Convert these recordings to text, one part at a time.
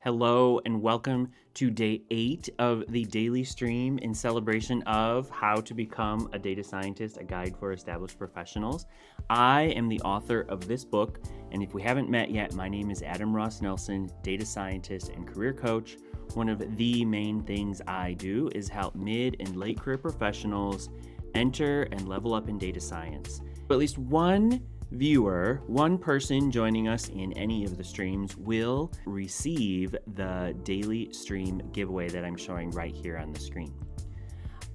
Hello and welcome to day 8 of the daily stream in celebration of How to Become a Data Scientist, a guide for established professionals. I am the author of this book, and if we haven't met yet, my name is Adam Ross Nelson, data scientist and career coach. One of the main things I do is help mid and late career professionals enter and level up in data science. At least one viewer, one person joining us in any of the streams will receive the daily stream giveaway that I'm showing right here on the screen.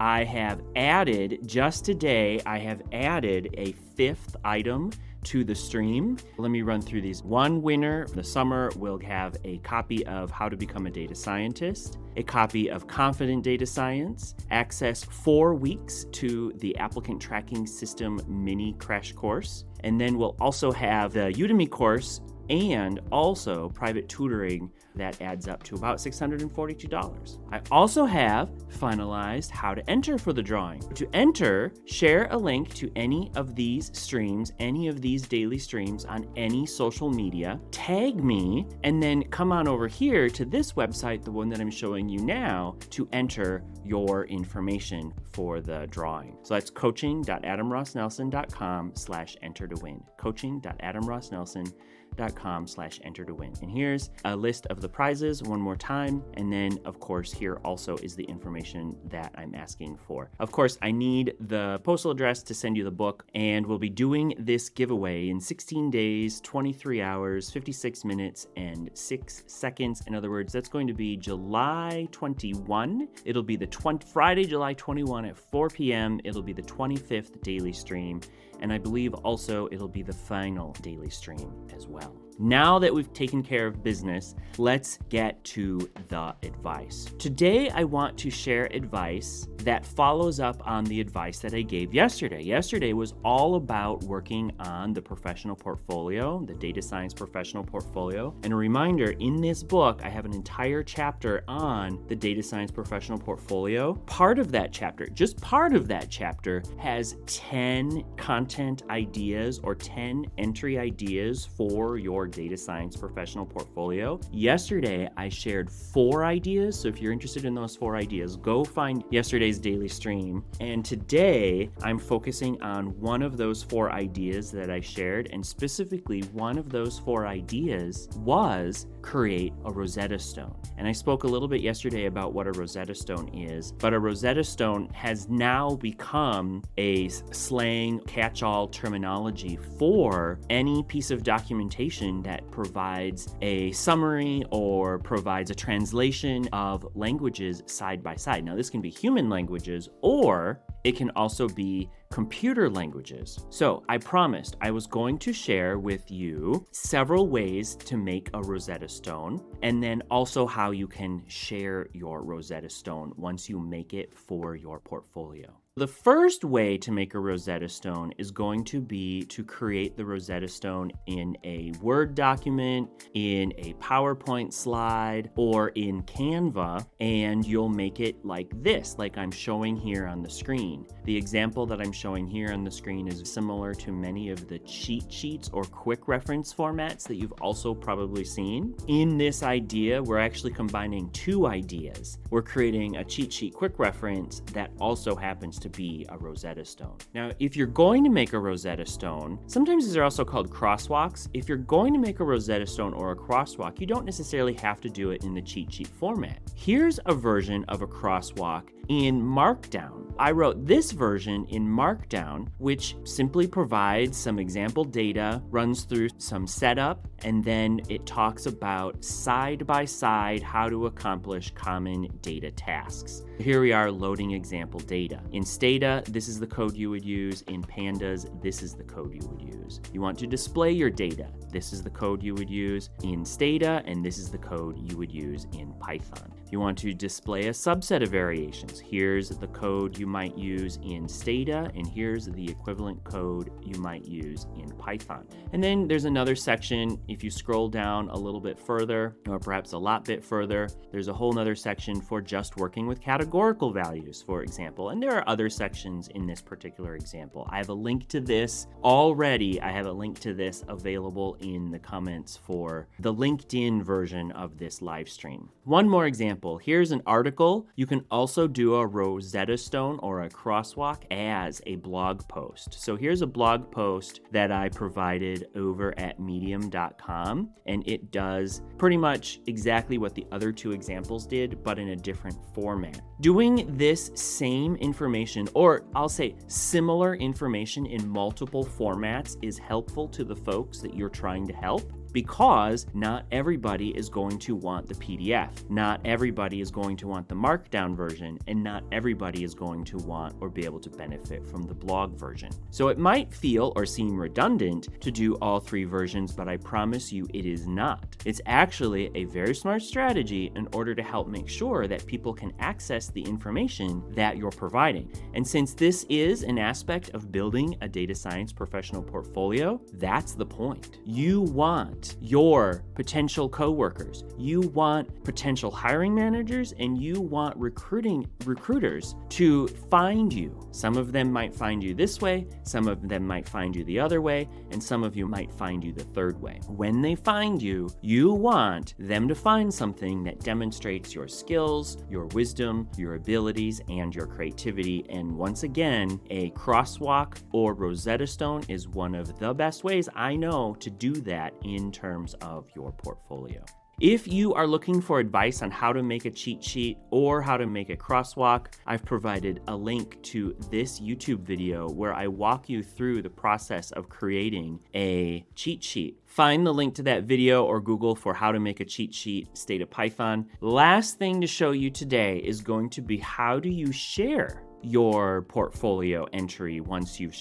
I have added, just today, I have added a 5th item to the stream. Let me run through these. One winner for the summer will have a copy of How to Become a Data Scientist, a copy of Confident Data Science, access 4 weeks to the Applicant Tracking System mini crash course, and then we'll also have the Udemy course and also private tutoring that adds up to about $642. I also have finalized how to enter for the drawing. To enter, share a link to any of these streams, any of these daily streams on any social media, tag me, and then come on over here to this website, the one that I'm showing you now, to enter your information for the drawing. So that's coaching.adamrossnelson.com/enter to win. coaching.adamrossnelson.com/enter to win. And here's a list of the prizes one more time. And then, of course, here also is the information that I'm asking for. Of course, I need the postal address to send you the book, and we'll be doing this giveaway in 16 days, 23 hours, 56 minutes, and 6 seconds. In other words, that's going to be July 21. It'll be the Friday, July 21 at 4 p.m. It'll be the 25th daily stream. And I believe also it'll be the final daily stream as well. Now that we've taken care of business, let's get to the advice. Today, I want to share advice that follows up on the advice that I gave yesterday. Yesterday was all about working on the professional portfolio, the data science professional portfolio. And a reminder, in this book, I have an entire chapter on the data science professional portfolio. Part of that chapter, just part of that chapter, has 10 content ideas or 10 entry ideas for your data science professional portfolio. Yesterday, I shared 4 ideas. So if you're interested in those 4 ideas, go find yesterday's daily stream. And today, I'm focusing on one of those 4 ideas that I shared. And specifically, one of those 4 ideas was create a Rosetta Stone. And I spoke a little bit yesterday about what a Rosetta Stone is, but a Rosetta Stone has now become a slang catch-all terminology for any piece of documentation that provides a summary or provides a translation of languages side by side. Now, this can be human languages, or it can also be computer languages. So I promised I was going to share with you several ways to make a Rosetta Stone, and then also how you can share your Rosetta Stone once you make it for your portfolio. The first way to make a Rosetta Stone is going to be to create the Rosetta Stone in a Word document, in a PowerPoint slide, or in Canva, and you'll make it like this, like I'm showing here on the screen. The example that I'm showing here on the screen is similar to many of the cheat sheets or quick reference formats that you've also probably seen. In this idea, we're actually combining 2 ideas. We're creating a cheat sheet quick reference that also happens to be a Rosetta Stone. Now, if you're going to make a Rosetta Stone, sometimes these are also called crosswalks. If you're going to make a Rosetta Stone or a crosswalk, you don't necessarily have to do it in the cheat sheet format. Here's a version of a crosswalk in Markdown. I wrote this version in Markdown, which simply provides some example data, runs through some setup, and then it talks about side by side how to accomplish common data tasks. Here we are loading example data. In Stata, this is the code you would use. In Pandas, this is the code you would use. You want to display your data. This is the code you would use in Stata, and this is the code you would use in Python. You want to display a subset of variations. Here's the code you might use in Stata, and here's the equivalent code you might use in Python. And then there's another section. If you scroll down a little bit further, or perhaps a lot bit further, there's a whole nother section for just working with categorical values, for example. And there are other sections in this particular example. I have a link to this already. I have a link to this available in the comments for the LinkedIn version of this live stream. One more example. Here's an article. You can also do a Rosetta Stone or a crosswalk as a blog post. So here's a blog post that I provided over at medium.com, and it does pretty much exactly what the other two examples did, but in a different format. Doing this same information, or I'll say similar information in multiple formats, is helpful to the folks that you're trying to help, because not everybody is going to want the PDF. Not everybody is going to want the markdown version, and not everybody is going to want or be able to benefit from the blog version. So it might feel or seem redundant to do all three versions, but I promise you it is not. It's actually a very smart strategy in order to help make sure that people can access the information that you're providing. And since this is an aspect of building a data science professional portfolio, that's the point. You want your potential coworkers, you want potential hiring managers, and you want recruiters to find you. Some of them might find you this way, some of them might find you the other way, and some of you might find you the third way. When they find you, you want them to find something that demonstrates your skills, your wisdom, your abilities, and your creativity. And once again, a crosswalk or Rosetta Stone is one of the best ways I know to do that in terms of your portfolio. If you are looking for advice on how to make a cheat sheet or how to make a crosswalk, I've provided a link to this YouTube video where I walk you through the process of creating a cheat sheet. Find the link to that video or Google for how to make a cheat sheet, Stata Python. Last thing to show you today is going to be how do you share your portfolio entry once you've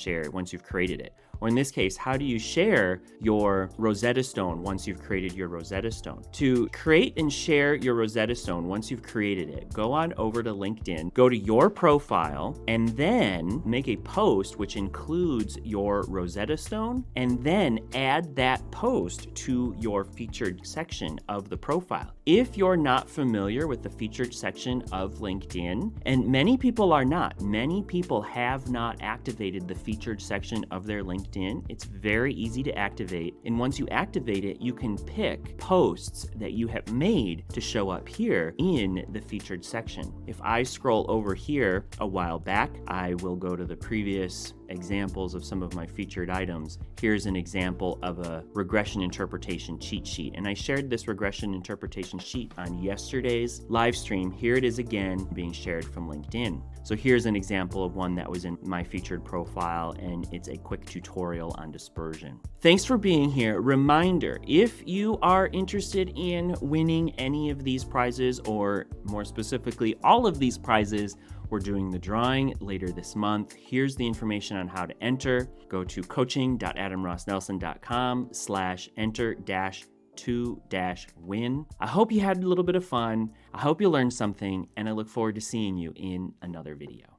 created it. Or in this case, how do you share your Rosetta Stone once you've created your Rosetta Stone? To create and share your Rosetta Stone once you've created it, go on over to LinkedIn, go to your profile, and then make a post which includes your Rosetta Stone, and then add that post to your featured section of the profile. If you're not familiar with the featured section of LinkedIn, and many people are not, many people have not activated the featured section of their LinkedIn, it's very easy to activate. And once you activate it, you can pick posts that you have made to show up here in the featured section. If I scroll over here a while back, I will go to the previous examples of some of my featured items. Here's an example of a regression interpretation cheat sheet. And I shared this regression interpretation sheet on yesterday's live stream. Here it is again being shared from LinkedIn. So here's an example of one that was in my featured profile, and it's a quick tutorial on dispersion. Thanks for being here. Reminder, if you are interested in winning any of these prizes, or more specifically, all of these prizes, we're doing the drawing later this month. Here's the information on how to enter. Go to coaching.adamrossnelson.com/enter-to-win. I hope you had a little bit of fun. I hope you learned something, and I look forward to seeing you in another video.